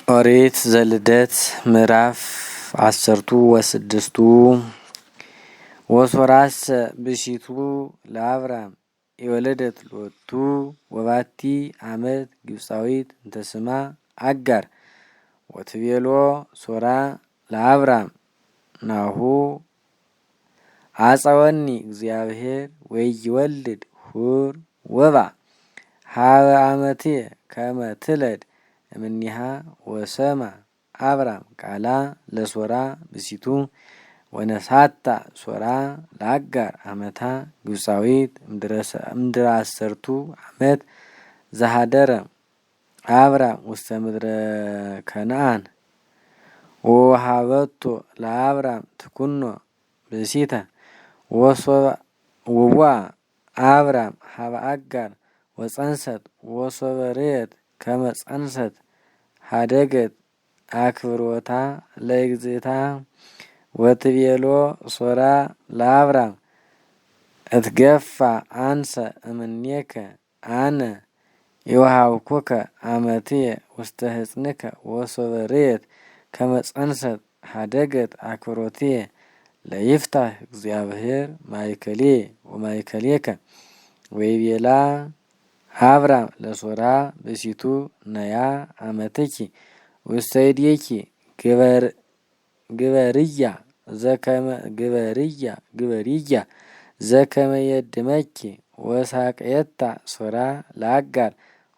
ኦሪት ዘልደት ምዕራፍ 16 ወሶራስ ብእሲቱ ለአብራም የወለደት ሎቱ ወባቲ አመት ግብፃዊት እንተስማ አጋር ወትቤሎ ሶራ ለአብራም ናሁ አፀወኒ እግዚአብሔር ወይወልድ ሁር ወባ ሀበ አመትየ ከመ ትለድ እምኒሃ ወሰማ አብራም ቃላ ለሶራ ብእሲቱ ወነሳታ ሶራ ለአጋር አመታ ግብፃዊት እምድረ 10 አመት ዘሃደረ አብራም ውስተ ምድረ ከነአን ወሃበቶ ለአብራም ትኩኖ ብእሲተ ወዋ አብራም ሀበ አጋር ወፀንሰት ወሶበ ርየት ከመ ፀንሰት ሀደገት አክብሮታ ለእግዝእታ ወትቤሎ ሶራ ለአብራም እትገፋ አንሰ እምኔከ አነ የወሃብኩከ አመትየ ውስተ ህፅንከ ወሶበ ርየት ከመ ፀንሰት ሀደገት አክብሮትየ ለይፍታህ እግዚአብሔር ማእከልየ ወማእከሌከ ወይቤላ አብራም ለሶራ ብእሲቱ ነያ አመትኪ ውስተ እዴኪ ግበርያ ዘከመ የድመኪ ወሳቅየታ ሶራ ለአጋር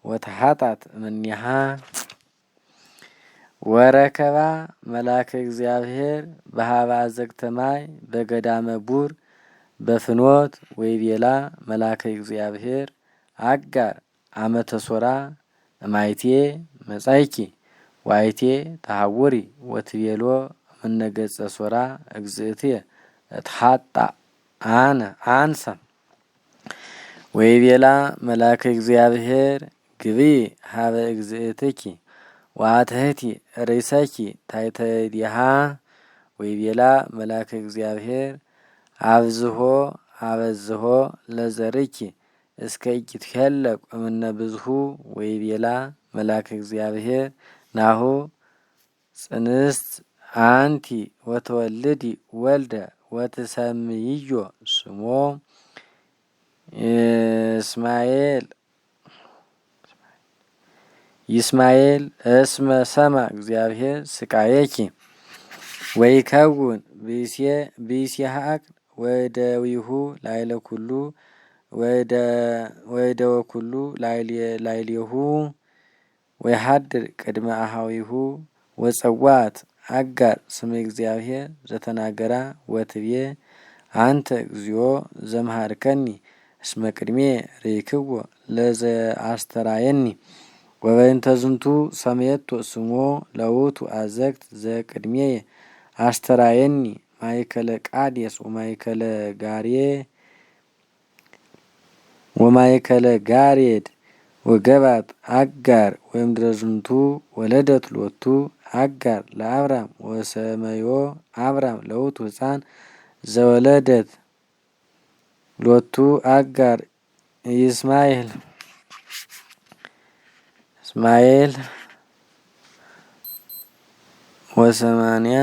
ወተሃጣት እምኔሃ ወረከባ መልአከ እግዚአብሔር በሀበ አዘቅተ ማይ በገዳመ ቡር በፍኖት ወይቤላ መልአከ እግዚአብሔር አጋር አመተ ሶራ እማይቴ መጻይኪ ዋይቴ ተሐውሪ ወትቤሎ እምነገጸ ሶራ እግዝእትየ እትሃጣ አንሰ ወይቤላ መልአከ እግዚአብሔር ግብይ ሀበ እግዝእትኪ ወአትህቲ ርእሰኪ ታሕተ እዴሃ ወይቤላ መልአከ እግዚአብሔር አበዝሆ ለዘርኪ እስከ ኢትሄለቅ እምነ ብዙሁ ወይቤላ መልአከ እግዚአብሔር ናሁ ጽንስት አንቲ ወተወልዲ ወልደ ወትሰምይዮ ስሞ ይስማኤል እስመ ሰማ እግዚአብሔር ስቃየኪ ወይከውን ብእሲሃቅ ወደዊሁ ላይለ ኩሉ ወደወኩሉ ላይሌሁ ወይሃድር ቅድመ አሃዊሁ ወፀዋት አጋር ስመ እግዚአብሔር ዘተናገራ ወትቤ አንተ እግዚኦ ዘምሃርከኒ እስመ ቅድሜ ርኢክዎ ለዘአስተራየኒ ወበእንተ ዝንቱ ሰምየቶ ስሞ ለውቱ አዘግት ዘቅድሜየ አስተራየኒ ማእከለ ቃዴስ ወማእከለ ጋሬድ ወገባት አጋር ወእምድረ ዝንቱ ወለደት ሎቱ አጋር ለአብራም ወሰመዮ አብራም ለውቱ ሕፃን ዘወለደት ሎቱ አጋር ይስማኤል ወሰማንያ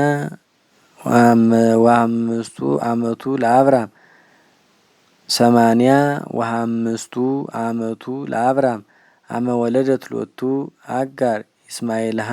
ወአምስቱ አመቱ ለአብራም 85 አመቱ ለአብራም አመ ወለደት ሎቱ አጋር ይስማኤልሃ